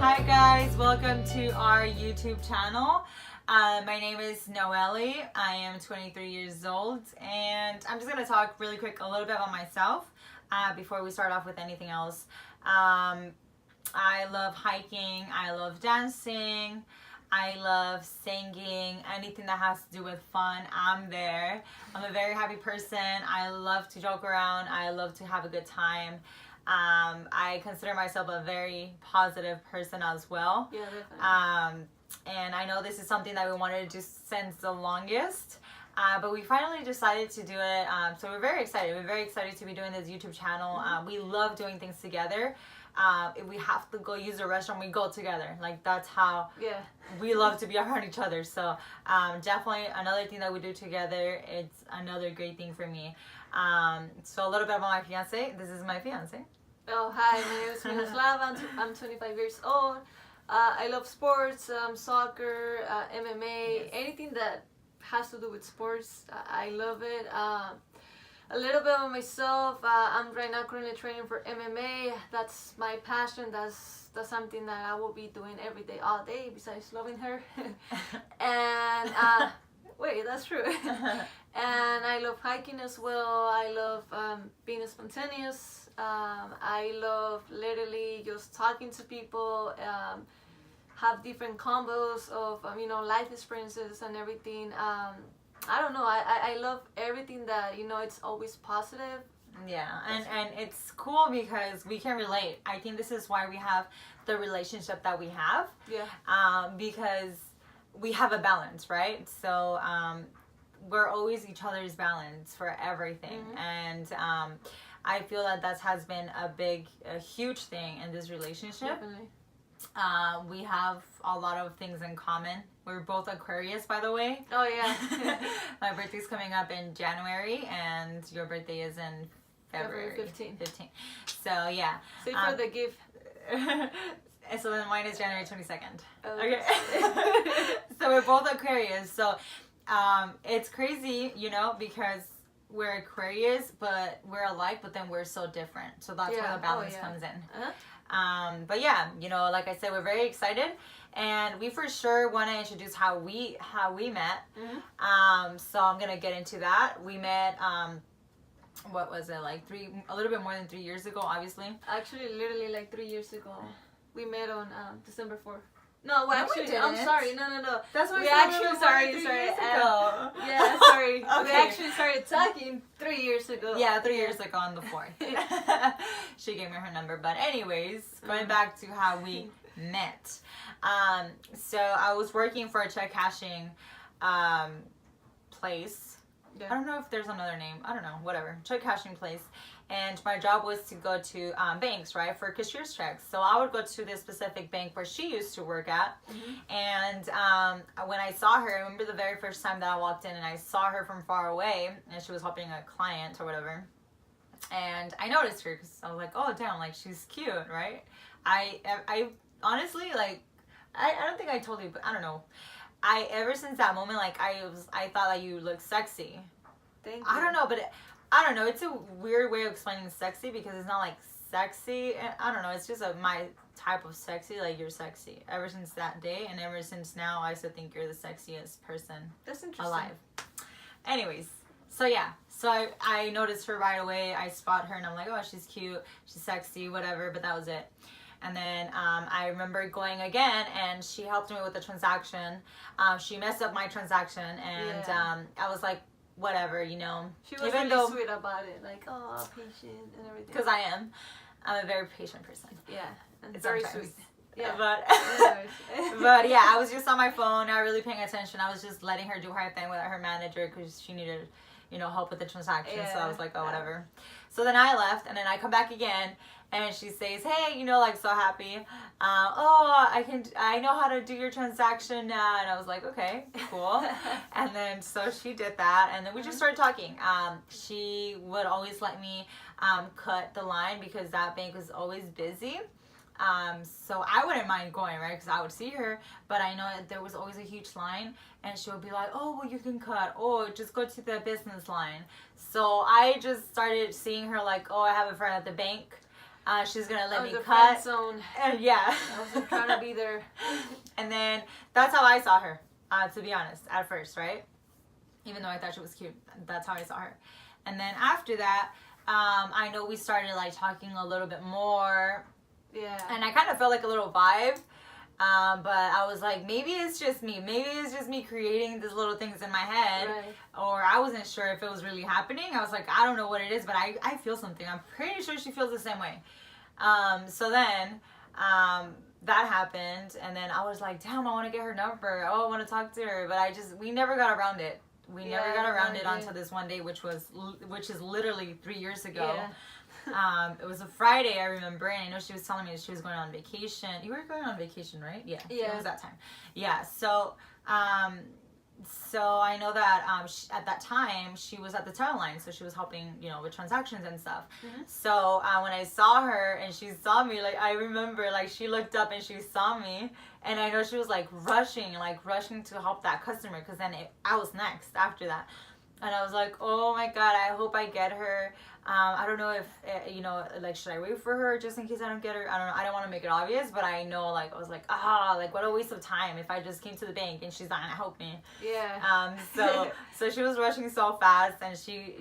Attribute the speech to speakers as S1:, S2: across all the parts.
S1: Hi guys, welcome to our YouTube channel. My name is Noelle. I am 23 years old and I'm just going to talk really quick a little bit about myself before we start off with anything else. I love hiking, I love dancing, I love singing, anything that has to do with fun, I'm there. I'm a very happy person. I love to joke around, I love to have a good time. I consider myself a very positive person as well.
S2: Yeah, definitely.
S1: And I know this is something that we wanted to do since the longest, but we finally decided to do it. So we're very excited. We're very excited to be doing this YouTube channel. We love doing things together. If we have to go use a restaurant, we go together. Like, that's how we love to be around each other. So definitely another thing that we do together. It's another great thing for me. So a little bit about my fiance. This is my fiance.
S2: Oh, hi, my name is Miroslava. I'm 25 years old. I love sports, soccer, MMA, anything that has to do with sports. I love it. A little bit of myself. I'm right now currently training for MMA. That's my passion. That's something that I will be doing every day, all day, besides loving her. And wait, that's true. And I love hiking as well. I love being spontaneous. I love literally just talking to people, have different combos of life experiences and everything. I don't know. I love everything that it's always positive.
S1: Yeah, and it's cool because we can relate. I think this is why we have the relationship that we have.
S2: Yeah.
S1: Because we have a balance, right? So we're always each other's balance for everything. And I feel that has been a huge thing in this relationship.
S2: Definitely.
S1: We have a lot of things in common. We're both Aquarius, by the way.
S2: Oh, yeah.
S1: My birthday's coming up in January, and your birthday is in February
S2: 15.
S1: So, yeah.
S2: Save for the gift.
S1: So then mine is January 22nd.
S2: Oh,
S1: okay. So we're both Aquarius. So it's crazy, because we're Aquarius, but we're alike, but then we're so different. So that's where the balance comes in. But yeah, like I said, we're very excited, and we for sure want to introduce how we met. So I'm gonna get into that. We met. What was it, like a little bit more than 3 years ago, obviously.
S2: Actually, literally like 3 years ago. We met on December 4th. No, well,
S1: we
S2: actually, I'm
S1: didn't.
S2: sorry. No.
S1: That's what
S2: we actually sorry. Yeah, sorry.
S1: Okay.
S2: We actually started talking 3 years ago.
S1: Yeah, 3 years ago on the 4th. She gave me her number. But anyways, going back to how we met. So I was working for a check cashing place.
S2: Yeah.
S1: I don't know if there's another name. I don't know. Whatever. Check cashing place. And my job was to go to banks, right, for cashier's checks. So I would go to this specific bank where she used to work at. And when I saw her, I remember the very first time that I walked in and I saw her from far away, and she was helping a client or whatever. And I noticed her because I was like, oh, damn, like, she's cute, right? I honestly, like, I don't think I told you, but I don't know. Ever since that moment, like, I thought that you looked sexy.
S2: Thank you.
S1: I don't know, but I don't know. It's a weird way of explaining sexy because it's not like sexy. I don't know. It's just my type of sexy. Like, you're sexy. Ever since that day and ever since now, I still think you're the sexiest person
S2: That's interesting.
S1: alive. Anyways, so yeah. So I noticed her right away. I spot her and I'm like, oh, she's cute. She's sexy, whatever. But that was it. And then I remember going again, and she helped me with the transaction. She messed up my transaction, and I was like, whatever,
S2: She was really sweet about it, like, oh, patient and everything.
S1: Because I'm a very patient person.
S2: Yeah, and
S1: It's
S2: very
S1: sometimes.
S2: sweet. Yeah,
S1: but yeah, I was just on my phone, not really paying attention. I was just letting her do her thing without her manager because she needed, help with the transaction. So I was like, oh, whatever. So then I left, and then I come back again. And she says, hey, like, so happy. I know how to do your transaction now. And I was like, okay, cool. And then so she did that. And then we just started talking. She would always let me cut the line because that bank was always busy. So I wouldn't mind going, right? Because I would see her. But I know that there was always a huge line. And she would be like, oh, well, you can cut. Oh, just go to the business line. So I just started seeing her like, oh, I have a friend at the bank. She's gonna let me
S2: the
S1: cut.
S2: friend zone.
S1: And yeah.
S2: I wasn't trying to be there.
S1: And then that's how I saw her, to be honest, at first, right? Even though I thought she was cute, that's how I saw her. And then after that, I know we started like talking a little bit more.
S2: Yeah.
S1: And I kind of felt like a little vibe. But I was like, maybe it's just me. Maybe it's just me creating these little things in my head.
S2: Right.
S1: Or I wasn't sure if it was really happening. I was like, I don't know what it is, but I feel something. I'm pretty sure she feels the same way. So then that happened. And then I was like, damn, I want to get her number. Oh, I want to talk to her. But we never got around it. We never got around it until this one day, which is literally 3 years ago.
S2: Yeah.
S1: It was a Friday, I remember, and I know she was telling me that she was going on vacation. You were going on vacation, right? Yeah. It was that time. Yeah. So, so I know that at that time she was at the tail line, so she was helping, with transactions and stuff. Mm-hmm. So when I saw her and she saw me, like I remember, like she looked up and she saw me, and I know she was like rushing to help that customer, because then I was next after that. And I was like, oh my God, I hope I get her. I don't know if, like, should I wait for her just in case I don't get her? I don't know. I don't want to make it obvious, but I know, like, I was like, like, what a waste of time if I just came to the bank and she's not going to help me.
S2: Yeah.
S1: So she was rushing so fast, and she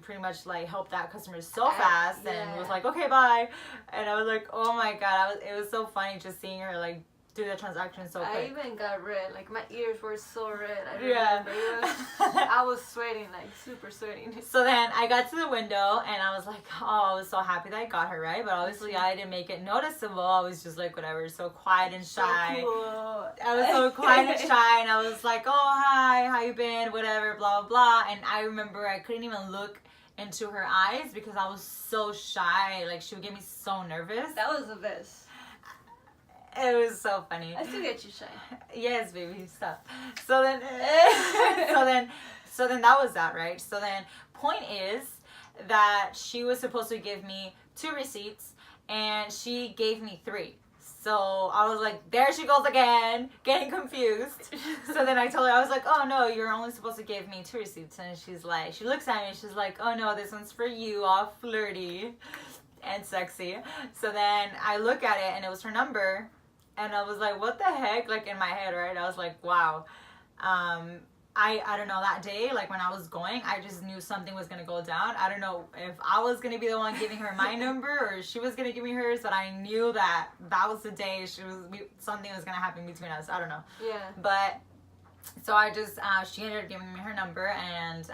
S1: pretty much, like, helped that customer so fast and was like, okay, bye. And I was like, oh my God. It was so funny just seeing her, like, do the transaction so quick.
S2: I even got red. Like, my ears were so red. I was sweating, like super sweating.
S1: So then I got to the window and I was like, I was so happy that I got her, right? But obviously I didn't make it noticeable. I was just like, whatever, so quiet and shy.
S2: So cool.
S1: I was so quiet and shy, and I was like, oh, hi, how you been? Whatever, blah, blah, blah. And I remember I couldn't even look into her eyes because I was so shy. Like, she would get me so nervous.
S2: That was the best.
S1: It was so funny.
S2: I still get you shy.
S1: Yes, baby, stop. So then, so then that was that, right? So then, point is that she was supposed to give me 2 receipts, and she gave me 3. So I was like, there she goes again, getting confused. So then I told her, I was like, oh no, you're only supposed to give me 2 receipts. And she's like, she looks at me, she's like, oh no, this one's for you, all flirty and sexy. So then I look at it, and it was her number. And I was like, what the heck? Like, in my head, right? I was like, wow. I don't know, that day, like, when I was going, I just knew something was going to go down. I don't know if I was going to be the one giving her my number or she was going to give me hers, but I knew that was the day something was going to happen between us. I don't know.
S2: Yeah.
S1: But, so I just, she ended up giving me her number, and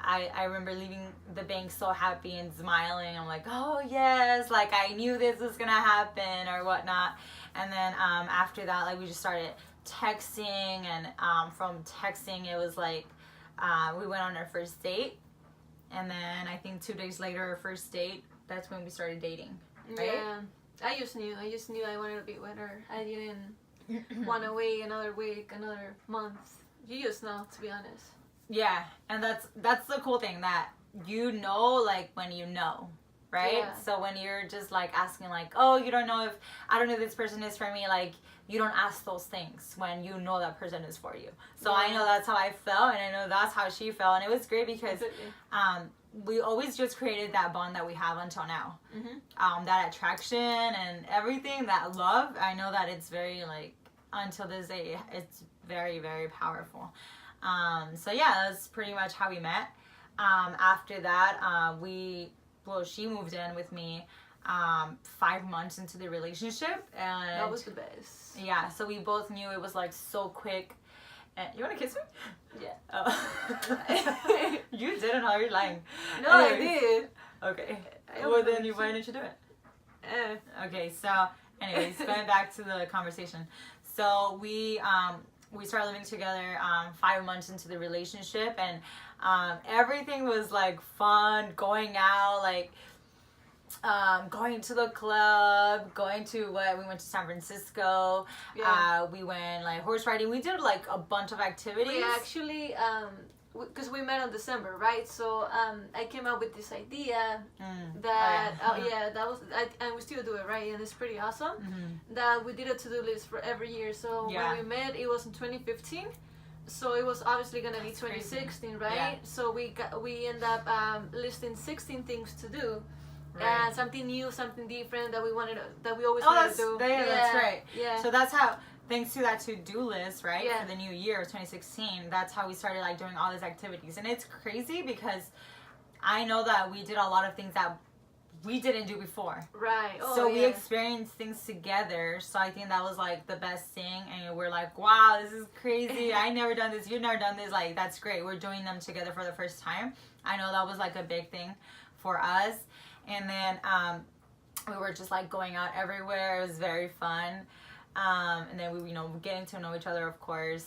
S1: I remember leaving the bank so happy and smiling. I'm like, oh, yes, like, I knew this was going to happen or whatnot. And then after that, like, we just started texting, and from texting, it was like we went on our first date. And then I think 2 days later, our first date, that's when we started dating, right?
S2: Yeah. I just knew I wanted to be with her. I didn't want to wait another week, another month. You just know, to be honest.
S1: Yeah, and that's the cool thing, that like, when you know, right?
S2: Yeah.
S1: So when you're just like asking, like, oh, I don't know if this person is for me, like, you don't ask those things when you know that person is for you. So I know that's how I felt, and I know that's how she felt, and it was great because we always just created that bond that we have until now. Mm-hmm. That attraction and everything, that love, I know that it's very, like, until this day, it's very, very powerful. So yeah, that's pretty much how we met. After that, she moved in with me 5 months into the relationship, and
S2: that was the best.
S1: Yeah, so we both knew it was, like, so quick. And you want to kiss me?
S2: Yeah.
S1: Oh. You didn't, or you're lying?
S2: No,
S1: Anyways.
S2: I did.
S1: Okay. Well, then why didn't you do it? Okay, so anyways, going back to the conversation. So we started living together 5 months into the relationship, and everything was, like, fun, going out, like, going to the club, we went to San Francisco. Yeah. We went, like, horse riding. We did, like, a bunch of activities.
S2: We actually, because we met in December, right? So I came up with this idea that that was, and we still do it, right? And it's pretty awesome. Mm-hmm. That we did a to-do list for every year. So when we met, it was in 2015. So it was obviously gonna be 2016, right? Yeah. So we end up listing 16 things to do. and something new, something different that we always wanted to do.
S1: That's right.
S2: Yeah.
S1: So that's how, thanks to that to-do list, right,
S2: Yeah.
S1: for the new year, 2016, that's how we started like doing all these activities. And it's crazy because I know that we did a lot of things that we didn't do before.
S2: Right. Oh,
S1: so we experienced things together. So I think that was like the best thing. And we're like, wow, this is crazy. I never done this. You've never done this. Like, that's great. We're doing them together for the first time. I know that was like a big thing for us. And then we were just like going out everywhere. It was very fun. And then we, getting to know each other, of course.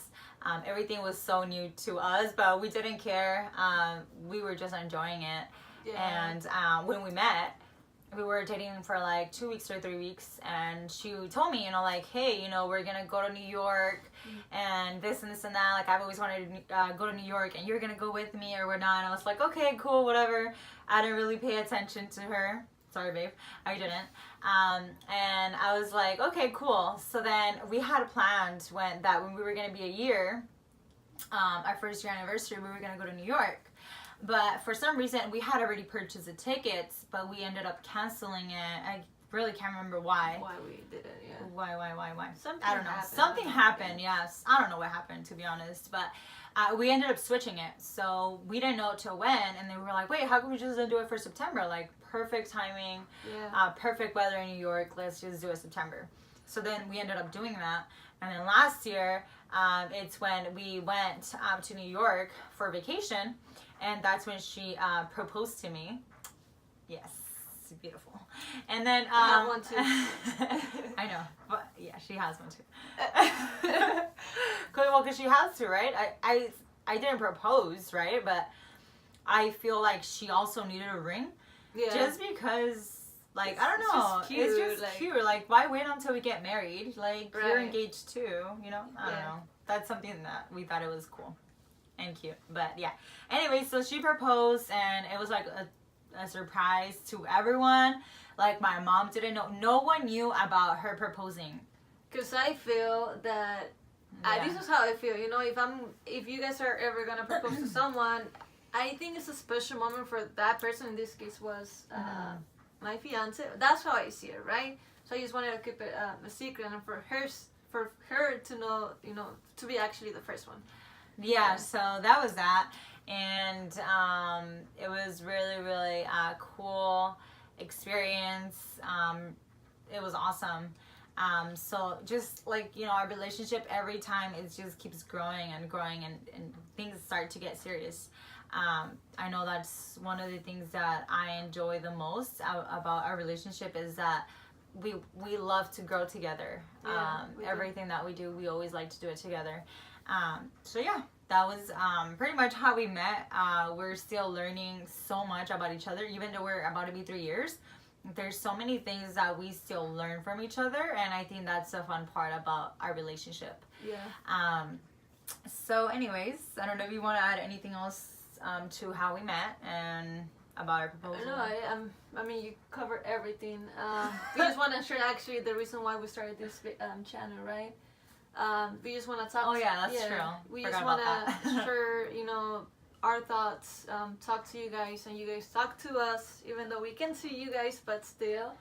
S1: Everything was so new to us, but we didn't care. We were just enjoying it. Yeah. And when we met, we were dating for like 2 weeks or 3 weeks, and she told me, like, hey, we're gonna go to New York, and this and this and that. Like, I've always wanted to go to New York, and you're gonna go with me or whatnot. And I was like, okay, cool, whatever. I didn't really pay attention to her. Sorry, babe, I didn't. And I was like, okay, cool. So then we had planned when we were gonna be a year, our first year anniversary, we were gonna go to New York. But for some reason, we had already purchased the tickets, but we ended up canceling it. I really can't remember why.
S2: Why we did it, yeah.
S1: Why?
S2: Something
S1: I don't know.
S2: happened.
S1: Something happened, yes. I don't know what happened, to be honest. But we ended up switching it. So we didn't know till when. And they were like, wait, how come we just didn't do it for September? Like, perfect timing, perfect weather in New York. Let's just do it September. So then we ended up doing that. And then last year, it's when we went to New York for vacation. And that's when she proposed to me. Yes, it's beautiful. And then
S2: I have one too.
S1: I know, but yeah, she has one too. Well, because she has to, right? I didn't propose, right? But I feel like she also needed a ring. Yeah. Just because, like, I don't know. It's just cute. Like, why wait until we get married? Like, you're engaged too, I don't know. That's something that we thought it was cool and cute. But yeah. Anyway, so she proposed, and it was like a surprise to everyone. Like, my mom didn't know. No one knew about her proposing.
S2: Because I feel that this is how I feel. If you guys are ever gonna propose to someone, I think it's a special moment for that person. In this case, was my fiance. That's how I see it, right? So I just wanted to keep it a secret, and for her to know, to be actually the first one.
S1: Yeah. So that was that, and it was really, really cool experience. It was awesome. So just like, our relationship, every time it just keeps growing and growing, and things start to get serious. I know that's one of the things that I enjoy the most about our relationship, is that we love to grow together. Everything that we do, we always like to do it together. So yeah, that was pretty much how we met. We're still learning so much about each other, even though we're about to be 3 years. There's so many things that we still learn from each other, and I think that's the fun part about our relationship. Yeah. So anyways, I don't know if you want to add anything else to how we met and about our proposal.
S2: No, I mean, you covered everything. We just want to share actually the reason why we started this channel, right? We just want to talk.
S1: Oh yeah, that's true.
S2: We just want to share, our thoughts, talk to you guys, and you guys talk to us, even though we can see you guys, but still.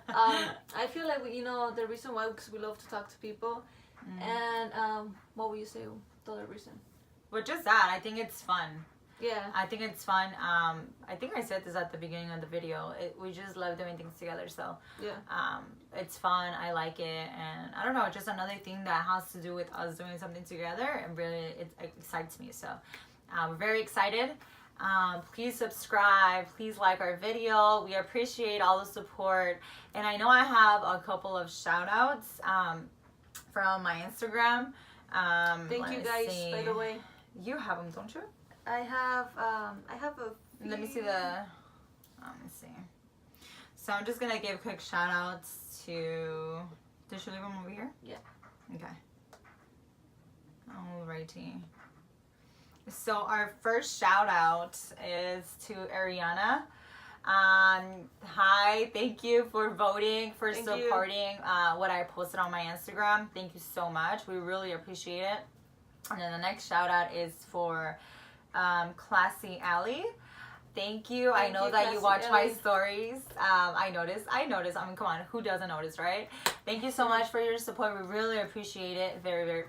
S2: I feel like the reason why, because we love to talk to people. And what would you say the other reason?
S1: Well, just that. I think it's fun.
S2: Yeah.
S1: I think it's fun. I think I said this at the beginning of the video. We just love doing things together. So yeah. It's fun. I like it, and I don't know. Just another thing that has to do with us doing something together, and really it excites me. So we're very excited. Please subscribe. Please like our video. We appreciate all the support. And I know I have a couple of shout outs from my Instagram.
S2: Thank you guys, by the way.
S1: You have them, don't you?
S2: I have a few.
S1: Let me see let me see. So I'm just gonna give quick shout outs to, did she leave them over here?
S2: Yeah.
S1: Okay. Alrighty. So our first shout out is to Ariana. Hi, thank you for voting, for supporting what I posted on my Instagram. Thank you so much. We really appreciate it. And then the next shout out is for Classy Alley. Thank you. I know that you watch my stories. I notice. I mean, come on, who doesn't notice, right? Thank you so much for your support. We really appreciate it. Very, very.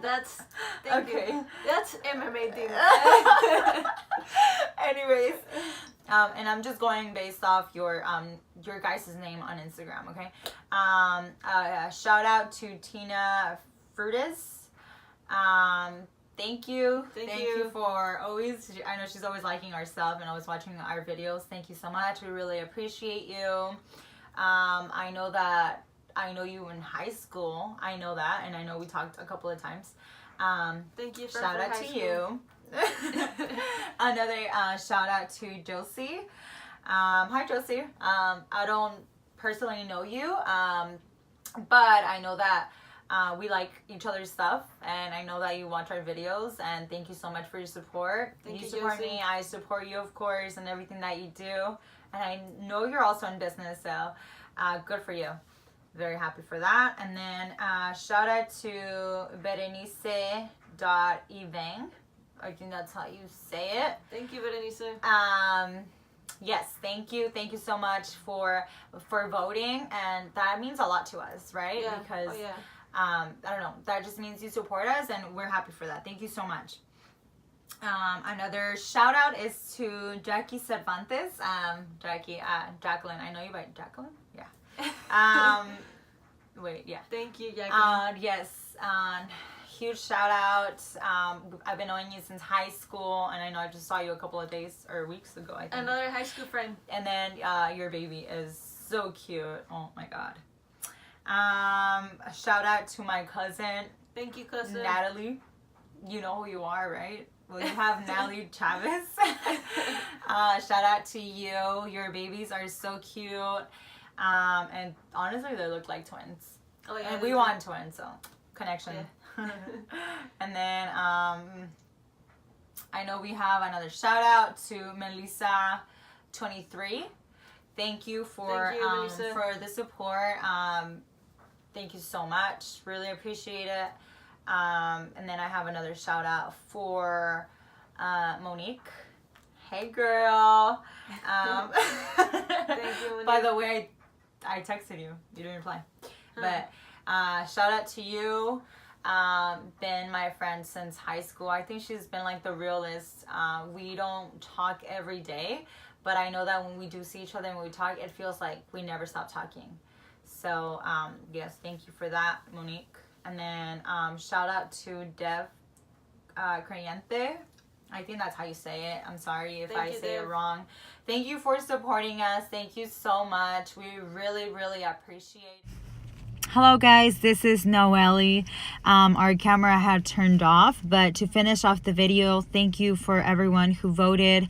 S2: That's you. That's MMA thing.
S1: Anyways, and I'm just going based off your guys' name on Instagram. Okay. Shout out to Tina Frutis. Thank you. Thank you for always, I know she's always liking our stuff and always watching our videos. Thank you so much. We really appreciate you. I know you in high school. I know that, and I know we talked a couple of times.
S2: Thank you.
S1: Shout out to you. Another shout out to Josie. Hi, Josie. I don't personally know you, but I know that we like each other's stuff, and I know that you watch our videos, and thank you so much for your support. You support me, I support you, of course, and everything that you do, and I know you're also in business, so good for you. Very happy for that. And then shout out to Berenice.Iveng. I think that's how you say it.
S2: Thank you, Berenice.
S1: Yes, thank you so much for voting, and that means a lot to us, right?
S2: Yeah.
S1: Because I don't know, that just means you support us, and we're happy for that. Thank you so much. Another shout out is to Jackie Cervantes. Jacqueline, I know you by Jacqueline. Yeah. Wait, yeah.
S2: Thank you, Jacqueline.
S1: Yes. Huge shout out. I've been knowing you since high school, and I know I just saw you a couple of days or weeks ago, I think.
S2: Another high school friend.
S1: And then your baby is so cute. Oh my god. A shout out to my cousin.
S2: Thank you, cousin.
S1: Natalie. You know who you are, right? Well, you have Natalie Chavez. Shout out to you. Your babies are so cute. And honestly, they look like twins.
S2: Oh yeah.
S1: And we want twins, so connection. Yeah. And then I know we have another shout out to Melissa23. Thank you for the support. Thank you so much. Really appreciate it. And then I have another shout out for Monique. Hey girl.
S2: Thank you, Monique.
S1: By the way, I texted you. You didn't reply. But shout out to you. Been my friend since high school. I think she's been like the realest. We don't talk every day, but I know that when we do see each other and when we talk, it feels like we never stop talking. So yes, thank you for that, Monique. And then shout out to Dev Creyente. I think that's how you say it. I'm sorry if I say it wrong. Thank you for supporting us. Thank you so much. We really, really appreciate it. Hello guys, this is Noelle. Our camera had turned off, but to finish off the video, thank you for everyone who voted.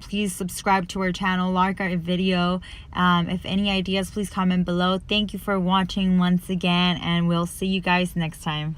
S1: Please subscribe to our channel, like our video. If any ideas, please comment below. Thank you for watching once again, and we'll see you guys next time.